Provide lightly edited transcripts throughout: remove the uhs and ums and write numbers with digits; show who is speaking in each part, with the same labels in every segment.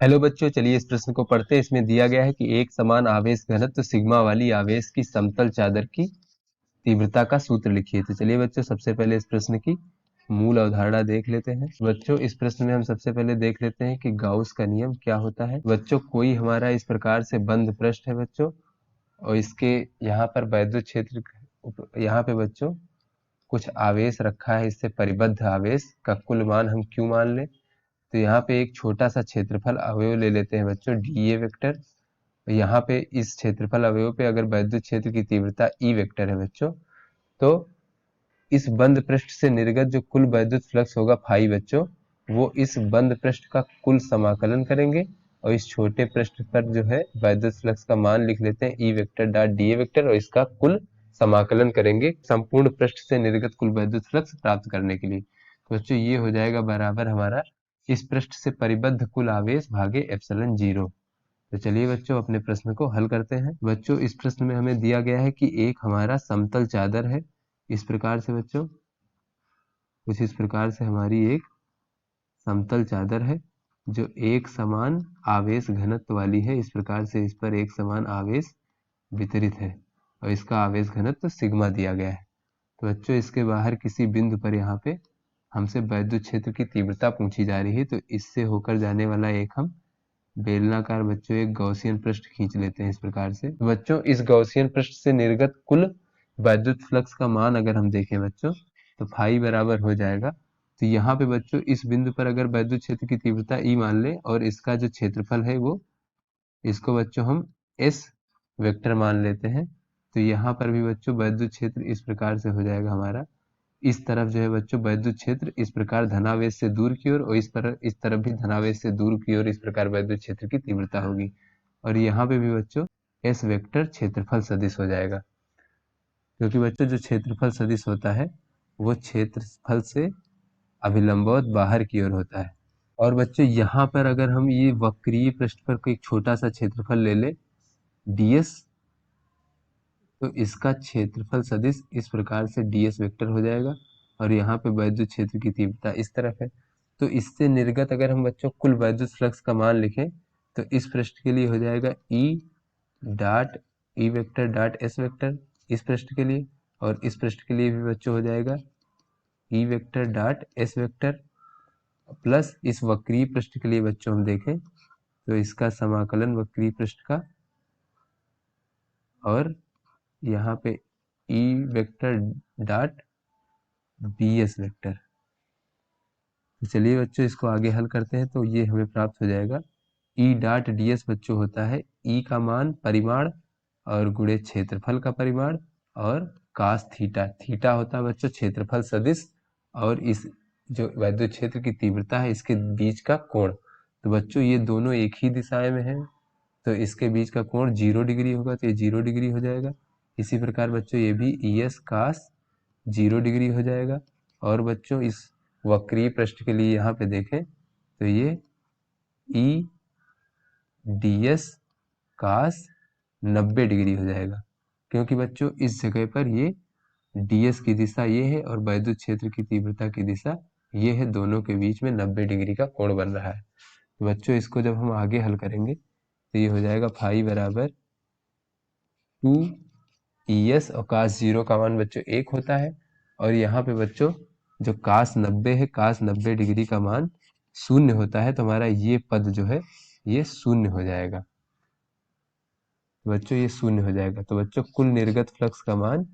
Speaker 1: Hello बच्चों, चलिए इस प्रश्न को पढ़ते हैं। इसमें दिया गया है कि एक समान आवेश घनत्व सिग्मा वाली आवेश की समतल चादर की तीव्रता का सूत्र लिखिए। तो चलिए बच्चों, सबसे पहले इस प्रश्न की मूल अवधारणा देख लेते हैं। बच्चों, इस प्रश्न में हम सबसे पहले देख लेते हैं कि गाउस का नियम क्या होता है। बच्चों, कोई हमारा इस प्रकार से बंद पृष्ठ है बच्चों, और इसके यहाँ पर वैद्युत क्षेत्र, यहाँ पे बच्चों कुछ आवेश रखा है। इससे परिबद्ध आवेश का कुल मान हम क्यों मान लें। तो यहाँ पे एक छोटा सा क्षेत्रफल अवयव ले लेते हैं बच्चों, डीए वेक्टर। यहाँ पे इस क्षेत्रफल अवयव पे अगर वैद्युत क्षेत्र की तीव्रता ई वेक्टर है बच्चों, तो इस बंद पृष्ठ से निर्गत जो कुल वैद्युत फ्लक्स होगा फाई बच्चों, वो इस बंद पृष्ठ का कुल समाकलन करेंगे, और इस छोटे पृष्ठ पर जो है वैद्युत फ्लक्स का मान लिख लेते हैं ई वेक्टर डॉट डीए वेक्टर, और इसका कुल समाकलन करेंगे संपूर्ण पृष्ठ से निर्गत कुल वैद्युत फ्लक्स प्राप्त करने के लिए। तो बच्चों ये हो जाएगा बराबर हमारा इस पृष्ठ से परिबद्ध कुल आवेश भागे एप्सिलॉन जीरो। तो चलिए बच्चों अपने प्रश्न को हल करते हैं। बच्चों, इस प्रश्न में हमें दिया गया है कि एक हमारा समतल चादर है। इस प्रकार से बच्चों, कुछ इस प्रकार से हमारी एक समतल चादर है जो एक समान आवेश घनत्व वाली है। इस प्रकार से इस पर एक समान आवेश वितरित है, और इसका आवेश घनत्व सिग्मा दिया गया है। तो बच्चों, इसके बाहर किसी बिंदु पर यहाँ पे हमसे वैद्युत क्षेत्र की तीव्रता पूछी जा रही है। तो इससे होकर जाने वाला एक हम बेलनाकार बच्चों एक गॉसियन पृष्ठ खींच लेते हैं इस प्रकार से। तो बच्चों, इस गॉसियन पृष्ठ से निर्गत कुल वैद्युत फ्लक्स का मान अगर हम देखें बच्चों, तो फाई बराबर हो जाएगा। तो यहाँ पे बच्चों इस बिंदु पर अगर वैद्युत क्षेत्र की तीव्रता ई मान लें, और इसका जो क्षेत्रफल है वो, इसको बच्चों हम एस वेक्टर मान लेते हैं। तो यहाँ पर भी बच्चों वैद्युत क्षेत्र इस प्रकार से हो जाएगा हमारा। इस तरफ जो है बच्चों वैद्युत क्षेत्र इस प्रकार धनावेश से दूर की ओर, और इस तरफ भी धनावेश से दूर की ओर इस प्रकार वैद्युत क्षेत्र की तीव्रता होगी। और यहाँ पे भी बच्चों एस वेक्टर क्षेत्रफल सदिश हो जाएगा, क्योंकि बच्चों जो क्षेत्रफल सदिश होता है वो क्षेत्रफल से अभिलंबवत बाहर की ओर होता है। और बच्चों यहाँ पर अगर हम ये वक्रीय पृष्ठ पर कोई छोटा सा क्षेत्रफल ले लें ds, तो इसका क्षेत्रफल सदिश इस प्रकार से ds वेक्टर हो जाएगा। और यहाँ पे वैद्युत क्षेत्र की तीव्रता इस तरफ है। तो इससे निर्गत अगर हम बच्चों कुल वैद्युत फ्लक्स का मान लिखें, तो इस पृष्ठ के लिए हो जाएगा E dot E vector dot S vector इस पृष्ठ के लिए, और इस पृष्ठ के लिए भी बच्चों हो जाएगा ई vector dot S vector, plus इस वक्रीय पृष्ठ के लिए बच्चों हम देखें तो इसका समाकलन वक्रीय पृष्ठ का, और यहाँ पे E vector dot B S vector. तो चलिए बच्चों इसको आगे हल करते हैं। तो ये हमें प्राप्त हो जाएगा ई डॉट डी एस बच्चों होता है ई का मान परिमाण और गुणे क्षेत्रफल का परिमाण, और कास थीटा, थीटा होता है बच्चों क्षेत्रफल सदिश, और इस जो वैद्युत क्षेत्र की तीव्रता है इसके बीच का कोण। तो बच्चों ये दोनों एक ही दिशाएं में हैं, तो इसके बीच का कोण 0 डिग्री होगा, तो ये 0 डिग्री हो जाएगा। इसी प्रकार बच्चों ये भी ई एस कास 0 डिग्री हो जाएगा। और बच्चों इस वक्रीय पृष्ठ के लिए यहाँ पे देखें तो ये ई डी एस कास 90 डिग्री हो जाएगा, क्योंकि बच्चों इस जगह पर ये ds की दिशा ये है और वैद्युत क्षेत्र की तीव्रता की दिशा ये है, दोनों के बीच में 90 डिग्री का कोण बन रहा है। तो बच्चों इसको जब हम आगे हल करेंगे तो ये हो जाएगा फाई बराबर 2 ES, और कास 0 का मान बच्चों 1 होता है। और यहाँ पे बच्चों जो कास 90 है, कास 90 डिग्री का मान 0 होता है, तो हमारा ये पद जो है ये 0 हो जाएगा। बच्चों ये 0 हो जाएगा, तो बच्चों कुल निर्गत फ्लक्स का मान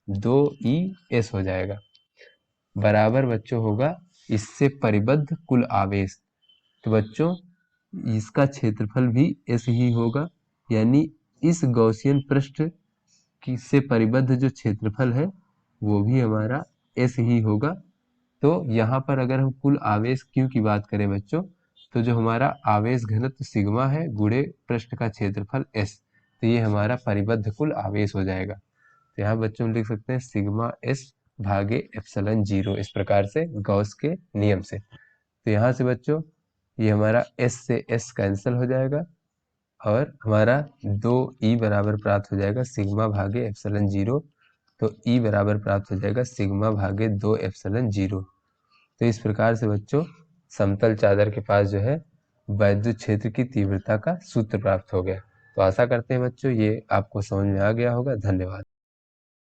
Speaker 1: 2ES हो जाएगा, बराबर बच्चों होगा इससे परिबद्ध कुल आवेश। तो बच्चों इसका क्षेत्रफल भी S ही होगा, यानी इस गॉसियन पृष्ठ की से परिबद्ध जो क्षेत्रफल है वो भी हमारा S ही होगा। तो यहाँ पर अगर हम कुल आवेश Q की बात करें बच्चों, तो जो हमारा आवेश घनत्व सिग्मा है गुणे पृष्ठ का क्षेत्रफल S, तो ये हमारा परिबद्ध कुल आवेश हो जाएगा। तो यहाँ बच्चों हम लिख सकते हैं सिग्मा S भागे एप्सिलॉन जीरो, इस प्रकार से गॉस के नियम से। तो यहाँ से बच्चों ये हमारा S से S कैंसिल हो जाएगा, और हमारा 2E बराबर प्राप्त हो जाएगा सिग्मा भागे एप्सिलॉन जीरो। तो E बराबर प्राप्त हो जाएगा सिग्मा भागे 2 एप्सिलॉन जीरो। तो इस प्रकार से बच्चों समतल चादर के पास जो है वैद्युत क्षेत्र की तीव्रता का सूत्र प्राप्त हो गया। तो आशा करते हैं बच्चों ये आपको समझ में आ गया होगा। धन्यवाद।